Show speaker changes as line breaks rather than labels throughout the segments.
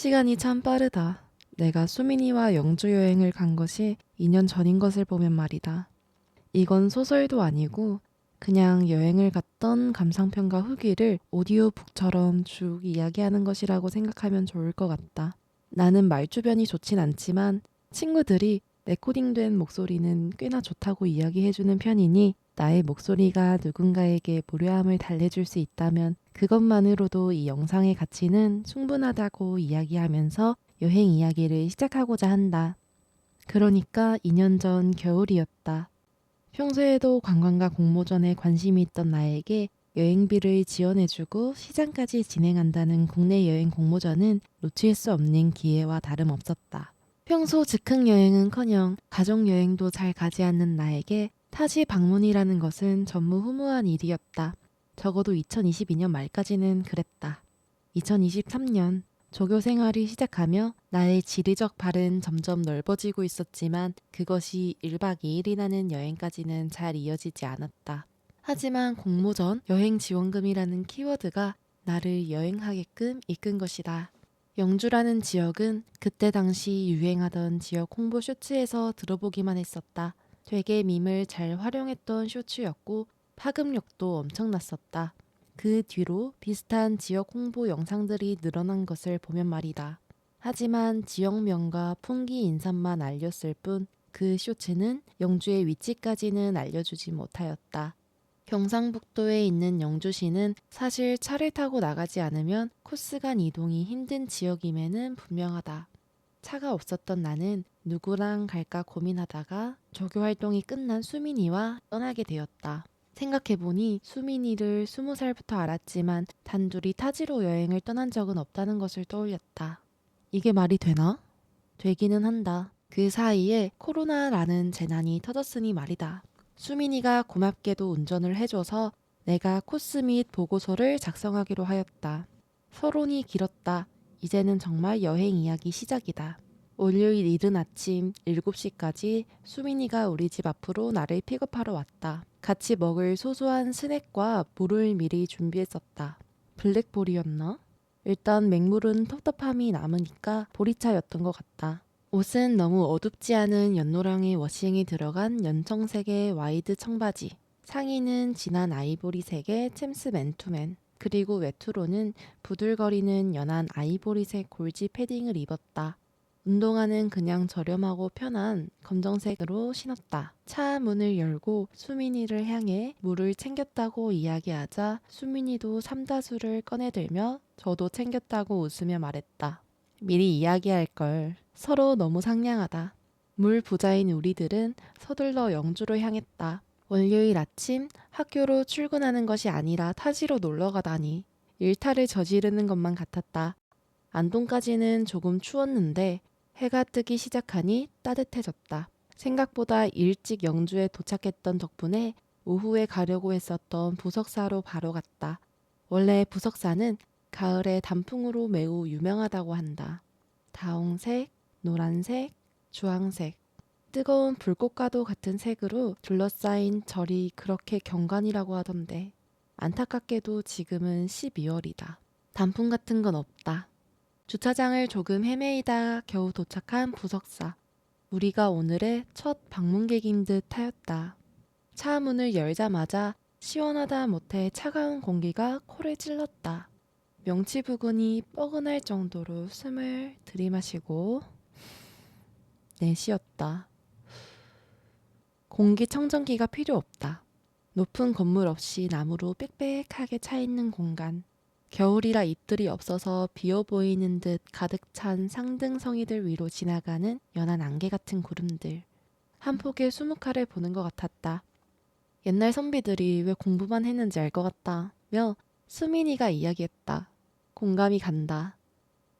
시간이 참 빠르다. 내가 수민이와 영주 여행을 간 것이 2년 전인 것을 보면 말이다. 이건 소설도 아니고 그냥 여행을 갔던 감상평가 후기를 오디오북처럼 쭉 이야기하는 것이라고 생각하면 좋을 것 같다. 나는 말주변이 좋진 않지만 친구들이 레코딩된 목소리는 꽤나 좋다고 이야기해주는 편이니 나의 목소리가 누군가에게 무료함을 달래줄 수 있다면 그것만으로도 이 영상의 가치는 충분하다고 이야기하면서 여행 이야기를 시작하고자 한다. 그러니까 2년 전 겨울이었다. 평소에도 관광과 공모전에 관심이 있던 나에게 여행비를 지원해주고 시장까지 진행한다는 국내 여행 공모전은 놓칠 수 없는 기회와 다름없었다. 평소 즉흥 여행은커녕 가족 여행도 잘 가지 않는 나에게 타지 방문이라는 것은 전무후무한 일이었다. 적어도 2022년 말까지는 그랬다. 2023년 조교 생활이 시작하며 나의 지리적 발은 점점 넓어지고 있었지만 그것이 1박 2일이라는 여행까지는 잘 이어지지 않았다. 하지만 공모전 여행 지원금이라는 키워드가 나를 여행하게끔 이끈 것이다. 영주라는 지역은 그때 당시 유행하던 지역 홍보 쇼츠에서 들어보기만 했었다. 되게 밈을 잘 활용했던 쇼츠였고 파급력도 엄청났었다. 그 뒤로 비슷한 지역 홍보 영상들이 늘어난 것을 보면 말이다. 하지만 지역명과 풍기 인삼만 알렸을 뿐 그 쇼츠는 영주의 위치까지는 알려주지 못하였다. 경상북도에 있는 영주시는 사실 차를 타고 나가지 않으면 코스 간 이동이 힘든 지역임에는 분명하다. 차가 없었던 나는 누구랑 갈까 고민하다가 조교 활동이 끝난 수민이와 떠나게 되었다. 생각해보니 수민이를 20살부터 알았지만 단둘이 타지로 여행을 떠난 적은 없다는 것을 떠올렸다. 이게 말이 되나? 되기는 한다. 그 사이에 코로나라는 재난이 터졌으니 말이다. 수민이가 고맙게도 운전을 해줘서 내가 코스 및 보고서를 작성하기로 하였다. 서론이 길었다. 이제는 정말 여행 이야기 시작이다. 월요일 이른 아침 7시까지 수민이가 우리 집 앞으로 나를 픽업하러 왔다. 같이 먹을 소소한 스낵과 물을 미리 준비했었다. 블랙볼이었나? 일단 맹물은 텁텁함이 남으니까 보리차였던 것 같다. 옷은 너무 어둡지 않은 연노랑의 워싱이 들어간 연청색의 와이드 청바지. 상의는 진한 아이보리색의 챔스 맨투맨. 그리고 외투로는 부들거리는 연한 아이보리색 골지 패딩을 입었다. 운동화는 그냥 저렴하고 편한 검정색으로 신었다. 차 문을 열고 수민이를 향해 물을 챙겼다고 이야기하자 수민이도 삼다수를 꺼내들며 저도 챙겼다고 웃으며 말했다. 미리 이야기할 걸. 서로 너무 상냥하다. 물 부자인 우리들은 서둘러 영주로 향했다. 월요일 아침 학교로 출근하는 것이 아니라 타지로 놀러 가다니 일탈을 저지르는 것만 같았다. 안동까지는 조금 추웠는데 해가 뜨기 시작하니 따뜻해졌다. 생각보다 일찍 영주에 도착했던 덕분에 오후에 가려고 했었던 부석사로 바로 갔다. 원래 부석사는 가을에 단풍으로 매우 유명하다고 한다. 다홍색, 노란색, 주황색, 뜨거운 불꽃과도 같은 색으로 둘러싸인 절이 그렇게 경관이라고 하던데 안타깝게도 지금은 12월이다. 단풍 같은 건 없다. 주차장을 조금 헤매이다 겨우 도착한 부석사. 우리가 오늘의 첫 방문객인 듯 하였다. 차 문을 열자마자 시원하다 못해 차가운 공기가 코를 찔렀다. 명치 부근이 뻐근할 정도로 숨을 들이마시고 내쉬었다. 공기청정기가 필요 없다. 높은 건물 없이 나무로 빽빽하게 차있는 공간. 겨울이라 잎들이 없어서 비어 보이는 듯 가득 찬 상등성이들 위로 지나가는 연한 안개 같은 구름들. 한 폭의 수묵화를 보는 것 같았다. 옛날 선비들이 왜 공부만 했는지 알 것 같다며 수민이가 이야기했다. 공감이 간다.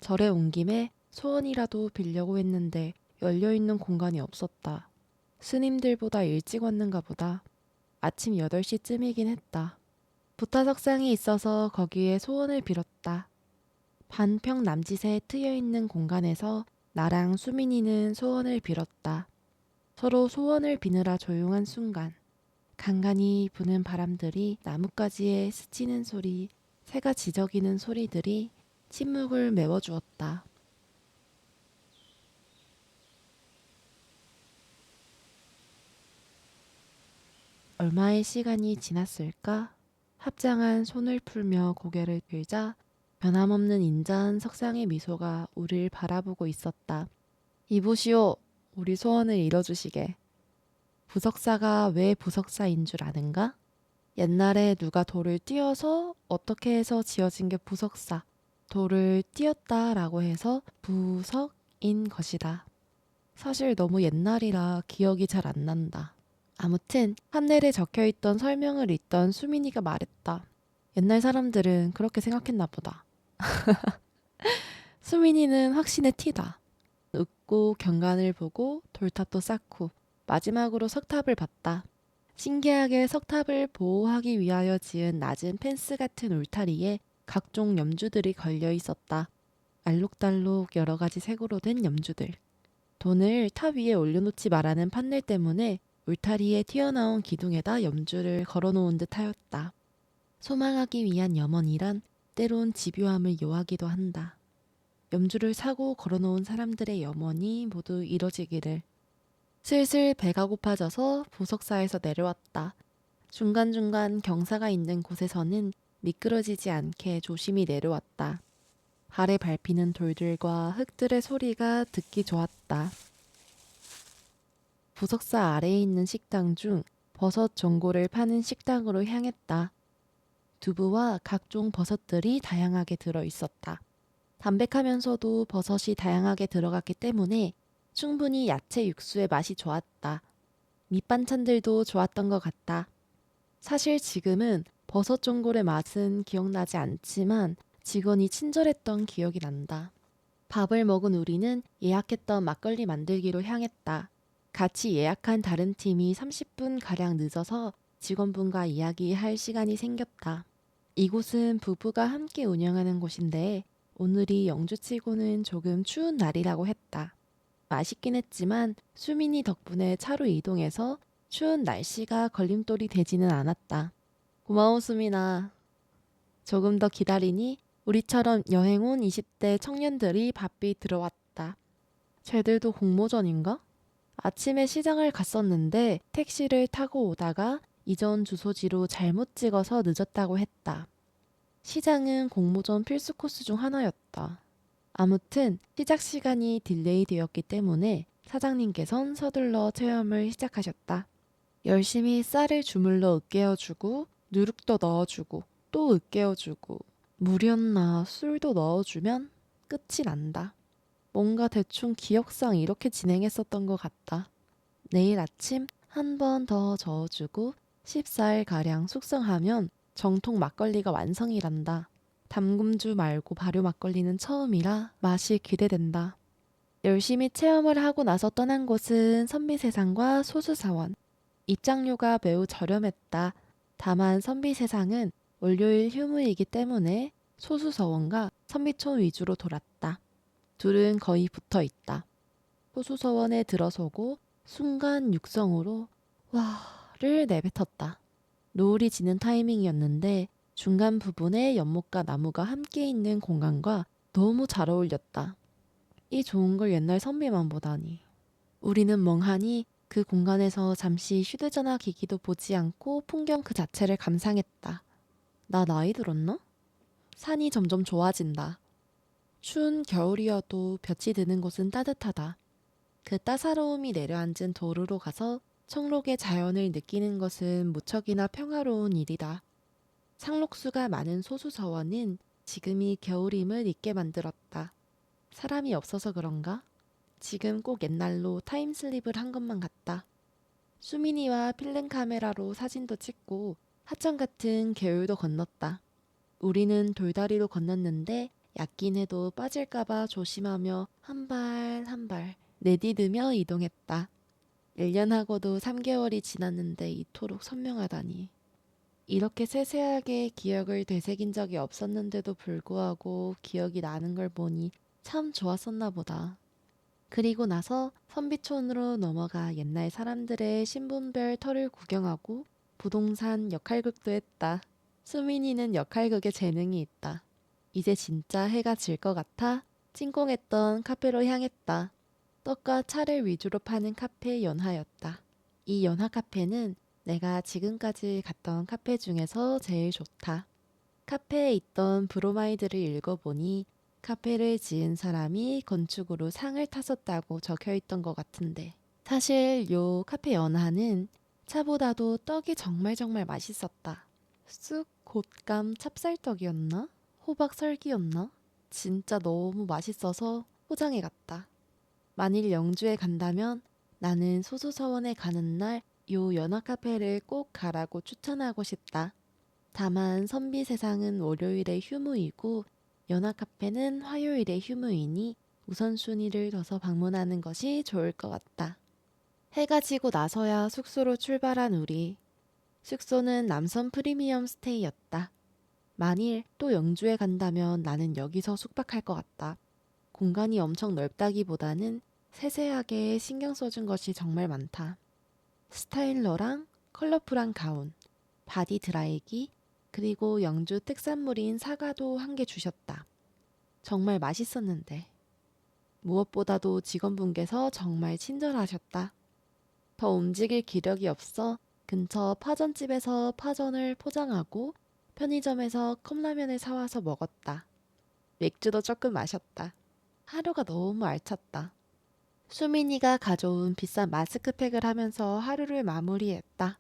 절에 온 김에 소원이라도 빌려고 했는데 열려있는 공간이 없었다. 스님들보다 일찍 왔는가 보다. 아침 8시쯤이긴 했다. 부타석상이 있어서 거기에 소원을 빌었다. 반평 남짓에 트여있는 공간에서 나랑 수민이는 소원을 빌었다. 서로 소원을 비느라 조용한 순간 간간히 부는 바람들이 나뭇가지에 스치는 소리, 새가 지저귀는 소리들이 침묵을 메워주었다. 얼마의 시간이 지났을까? 합장한 손을 풀며 고개를 들자 변함없는 인자한 석상의 미소가 우릴 바라보고 있었다. 이보시오, 우리 소원을 이뤄주시게. 부석사가 왜 부석사인 줄 아는가? 옛날에 누가 돌을 띄어서 어떻게 해서 지어진 게 부석사, 돌을 띄었다라고 해서 부석인 것이다. 사실 너무 옛날이라 기억이 잘 안 난다. 아무튼 판넬에 적혀있던 설명을 읽던 수민이가 말했다. 옛날 사람들은 그렇게 생각했나 보다. 수민이는 확신에 티다. 웃고 경관을 보고 돌탑도 쌓고 마지막으로 석탑을 봤다. 신기하게 석탑을 보호하기 위하여 지은 낮은 펜스 같은 울타리에 각종 염주들이 걸려 있었다. 알록달록 여러 가지 색으로 된 염주들. 돈을 탑 위에 올려놓지 말라는 판넬 때문에 울타리에 튀어나온 기둥에다 염주를 걸어놓은 듯 하였다. 소망하기 위한 염원이란 때론 집요함을 요하기도 한다. 염주를 사고 걸어놓은 사람들의 염원이 모두 이뤄지기를. 슬슬 배가 고파져서 부석사에서 내려왔다. 중간중간 경사가 있는 곳에서는 미끄러지지 않게 조심히 내려왔다. 발에 밟히는 돌들과 흙들의 소리가 듣기 좋았다. 부석사 아래에 있는 식당 중 버섯 전골을 파는 식당으로 향했다. 두부와 각종 버섯들이 다양하게 들어 있었다. 담백하면서도 버섯이 다양하게 들어갔기 때문에 충분히 야채 육수의 맛이 좋았다. 밑반찬들도 좋았던 것 같다. 사실 지금은 버섯 전골의 맛은 기억나지 않지만 직원이 친절했던 기억이 난다. 밥을 먹은 우리는 예약했던 막걸리 만들기로 향했다. 같이 예약한 다른 팀이 30분가량 늦어서 직원분과 이야기할 시간이 생겼다. 이곳은 부부가 함께 운영하는 곳인데 오늘이 영주치고는 조금 추운 날이라고 했다. 맛있긴 했지만 수민이 덕분에 차로 이동해서 추운 날씨가 걸림돌이 되지는 않았다. 고마워 수민아. 조금 더 기다리니 우리처럼 여행 온 20대 청년들이 바삐 들어왔다. 쟤들도 공모전인가? 아침에 시장을 갔었는데 택시를 타고 오다가 이전 주소지로 잘못 찍어서 늦었다고 했다. 시장은 공모전 필수 코스 중 하나였다. 아무튼 시작 시간이 딜레이 되었기 때문에 사장님께선 서둘러 체험을 시작하셨다. 열심히 쌀을 주물러 으깨어주고 누룩도 넣어주고 또 으깨어주고 물이었나 술도 넣어주면 끝이 난다. 뭔가 대충 기억상 이렇게 진행했었던 것 같다. 내일 아침 한 번 더 저어주고 14일가량 숙성하면 정통 막걸리가 완성이란다. 담금주 말고 발효 막걸리는 처음이라 맛이 기대된다. 열심히 체험을 하고 나서 떠난 곳은 선비세상과 소수사원. 입장료가 매우 저렴했다. 다만 선비세상은 월요일 휴무이기 때문에 소수서원과 선비촌 위주로 돌았다. 둘은 거의 붙어 있다. 소수서원에 들어서고 순간 육성으로 와를 내뱉었다. 노을이 지는 타이밍이었는데 중간 부분에 연못과 나무가 함께 있는 공간과 너무 잘 어울렸다. 이 좋은 걸 옛날 선비만 보다니. 우리는 멍하니 그 공간에서 잠시 휴대전화 기기도 보지 않고 풍경 그 자체를 감상했다. 나 나이 들었나? 산이 점점 좋아진다. 추운 겨울이어도 볕이 드는 곳은 따뜻하다. 그 따사로움이 내려앉은 도로로 가서 청록의 자연을 느끼는 것은 무척이나 평화로운 일이다. 상록수가 많은 소수서원은 지금이 겨울임을 잊게 만들었다. 사람이 없어서 그런가? 지금 꼭 옛날로 타임슬립을 한 것만 같다. 수민이와 필름 카메라로 사진도 찍고 하천 같은 계율도 건넜다. 우리는 돌다리로 건넜는데 얕긴 해도 빠질까봐 조심하며 한 발 한 발 내디디며 이동했다. 1년하고도 3개월이 지났는데 이토록 선명하다니. 이렇게 세세하게 기억을 되새긴 적이 없었는데도 불구하고 기억이 나는 걸 보니 참 좋았었나 보다. 그리고 나서 선비촌으로 넘어가 옛날 사람들의 신분별 터를 구경하고 부동산 역할극도 했다. 수민이는 역할극에 재능이 있다. 이제 진짜 해가 질 것 같아 찐공했던 카페로 향했다. 떡과 차를 위주로 파는 카페 연화였다. 이 연화 카페는 내가 지금까지 갔던 카페 중에서 제일 좋다. 카페에 있던 브로마이드를 읽어보니 카페를 지은 사람이 건축으로 상을 탔었다고 적혀 있던 것 같은데. 사실 요 카페 연하는 차보다도 떡이 정말 정말 맛있었다. 쑥, 곶감, 찹쌀떡이었나? 호박 설기였나? 진짜 너무 맛있어서 포장해 갔다. 만일 영주에 간다면 나는 소수서원에 가는 날 요 연화 카페를 꼭 가라고 추천하고 싶다. 다만 선비 세상은 월요일에 휴무이고 연화 카페는 화요일에 휴무이니 우선순위를 둬서 방문하는 것이 좋을 것 같다. 해가 지고 나서야 숙소로 출발한 우리. 숙소는 남선 프리미엄 스테이였다. 만일 또 영주에 간다면 나는 여기서 숙박할 것 같다. 공간이 엄청 넓다기보다는 세세하게 신경 써준 것이 정말 많다. 스타일러랑 컬러풀한 가운, 바디 드라이기, 그리고 영주 특산물인 사과도 한 개 주셨다. 정말 맛있었는데. 무엇보다도 직원분께서 정말 친절하셨다. 더 움직일 기력이 없어 근처 파전집에서 파전을 포장하고 편의점에서 컵라면을 사와서 먹었다. 맥주도 조금 마셨다. 하루가 너무 알찼다. 수민이가 가져온 비싼 마스크팩을 하면서 하루를 마무리했다.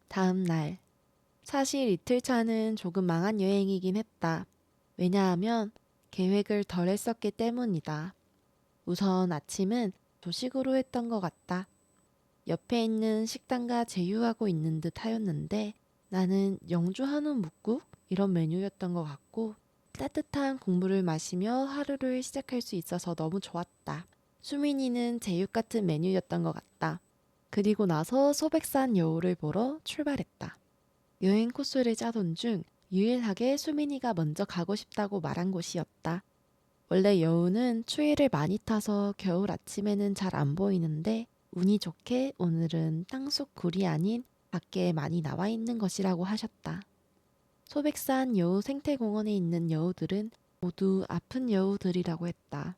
다음 날. 사실 이틀 차는 조금 망한 여행이긴 했다. 왜냐하면 계획을 덜 했었기 때문이다. 우선 아침은 조식으로 했던 것 같다. 옆에 있는 식당과 제휴하고 있는 듯 하였는데 나는 영주 한우 묵국 이런 메뉴였던 것 같고 따뜻한 국물을 마시며 하루를 시작할 수 있어서 너무 좋았다. 수민이는 제육 같은 메뉴였던 것 같다. 그리고 나서 소백산 여우를 보러 출발했다. 여행 코스를 짜던 중 유일하게 수민이가 먼저 가고 싶다고 말한 곳이었다. 원래 여우는 추위를 많이 타서 겨울 아침에는 잘 안 보이는데 운이 좋게 오늘은 땅속 굴이 아닌 밖에 많이 나와 있는 것이라고 하셨다. 소백산 여우 생태공원에 있는 여우들은 모두 아픈 여우들이라고 했다.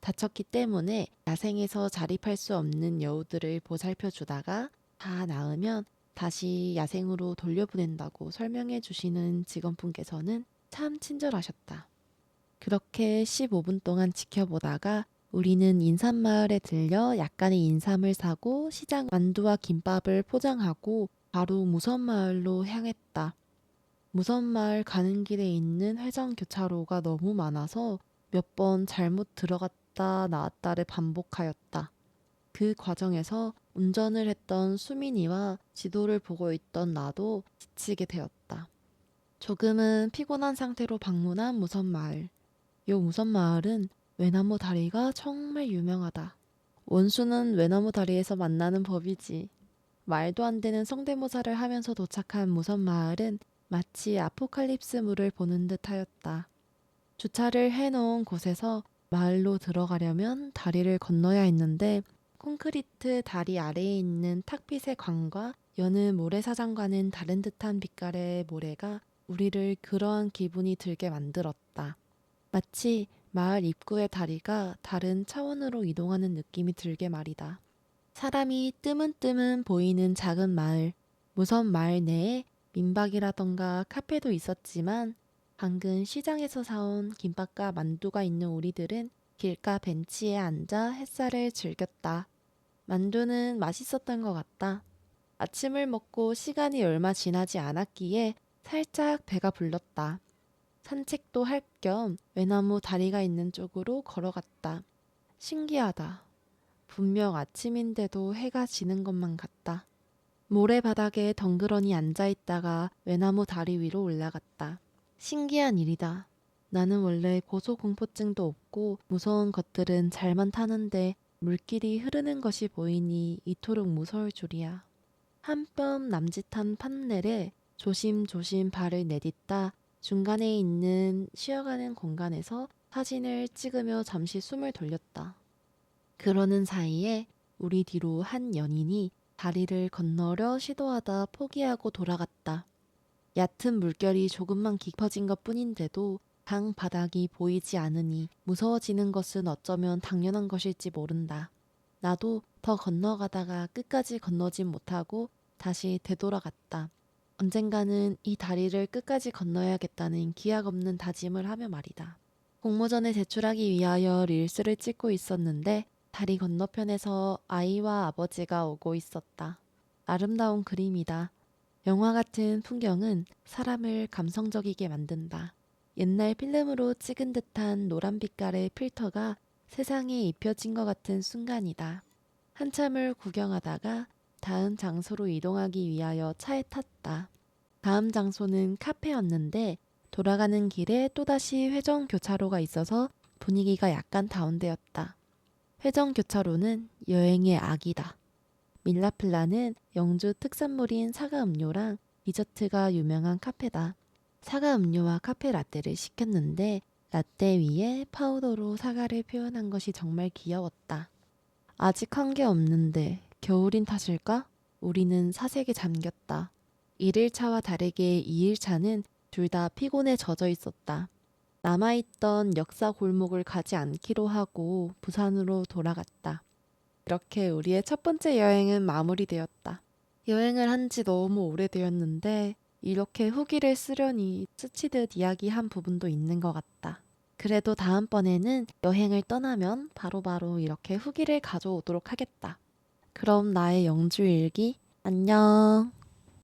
다쳤기 때문에 야생에서 자립할 수 없는 여우들을 보살펴 주다가 다 나으면 다시 야생으로 돌려보낸다고 설명해 주시는 직원분께서는 참 친절하셨다. 그렇게 15분 동안 지켜보다가 우리는 인삼마을에 들려 약간의 인삼을 사고 시장 만두와 김밥을 포장하고 바로 무선마을로 향했다. 무선마을 가는 길에 있는 회전교차로가 너무 많아서 몇 번 잘못 들어갔다 나왔다를 반복하였다. 그 과정에서 운전을 했던 수민이와 지도를 보고 있던 나도 지치게 되었다. 조금은 피곤한 상태로 방문한 무선마을. 요 무선마을은 외나무 다리가 정말 유명하다. 원수는 외나무 다리에서 만나는 법이지. 말도 안 되는 성대모사를 하면서 도착한 무선마을은 마치 아포칼립스물을 보는 듯 하였다. 주차를 해놓은 곳에서 마을로 들어가려면 다리를 건너야 했는데 콘크리트 다리 아래에 있는 탁빛의 광과 여느 모래사장과는 다른 듯한 빛깔의 모래가 우리를 그러한 기분이 들게 만들었다. 마치 마을 입구의 다리가 다른 차원으로 이동하는 느낌이 들게 말이다. 사람이 뜨문뜨문 보이는 작은 마을, 무선 마을 내에 민박이라던가 카페도 있었지만 방금 시장에서 사온 김밥과 만두가 있는 우리들은 길가 벤치에 앉아 햇살을 즐겼다. 만두는 맛있었던 것 같다. 아침을 먹고 시간이 얼마 지나지 않았기에 살짝 배가 불렀다. 산책도 할 겸 외나무 다리가 있는 쪽으로 걸어갔다. 신기하다. 분명 아침인데도 해가 지는 것만 같다. 모래바닥에 덩그러니 앉아있다가 외나무 다리 위로 올라갔다. 신기한 일이다. 나는 원래 고소공포증도 없고 무서운 것들은 잘만 타는데 물길이 흐르는 것이 보이니 이토록 무서울 줄이야. 한 뼘 남짓한 판넬에 조심조심 발을 내딛다 중간에 있는 쉬어가는 공간에서 사진을 찍으며 잠시 숨을 돌렸다. 그러는 사이에 우리 뒤로 한 연인이 다리를 건너려 시도하다 포기하고 돌아갔다. 얕은 물결이 조금만 깊어진 것 뿐인데도 강 바닥이 보이지 않으니 무서워지는 것은 어쩌면 당연한 것일지 모른다. 나도 더 건너가다가 끝까지 건너진 못하고 다시 되돌아갔다. 언젠가는 이 다리를 끝까지 건너야겠다는 기약 없는 다짐을 하며 말이다. 공모전에 제출하기 위하여 릴스를 찍고 있었는데 다리 건너편에서 아이와 아버지가 오고 있었다. 아름다운 그림이다. 영화 같은 풍경은 사람을 감성적이게 만든다. 옛날 필름으로 찍은 듯한 노란 빛깔의 필터가 세상에 입혀진 것 같은 순간이다. 한참을 구경하다가 다음 장소로 이동하기 위하여 차에 탔다. 다음 장소는 카페였는데 돌아가는 길에 또다시 회전교차로가 있어서 분위기가 약간 다운되었다. 회전교차로는 여행의 악이다. 밀라플라는 영주 특산물인 사과 음료랑 디저트가 유명한 카페다. 사과 음료와 카페 라떼를 시켰는데 라떼 위에 파우더로 사과를 표현한 것이 정말 귀여웠다. 아직 한 게 없는데 겨울인 탓일까? 우리는 사색에 잠겼다. 1일차와 다르게 2일차는 둘 다 피곤에 젖어 있었다. 남아있던 역사 골목을 가지 않기로 하고 부산으로 돌아갔다. 이렇게 우리의 첫 번째 여행은 마무리되었다. 여행을 한 지 너무 오래되었는데 이렇게 후기를 쓰려니 스치듯 이야기한 부분도 있는 것 같다. 그래도 다음번에는 여행을 떠나면 바로바로 이렇게 후기를 가져오도록 하겠다. 그럼 나의 영주 일기 안녕.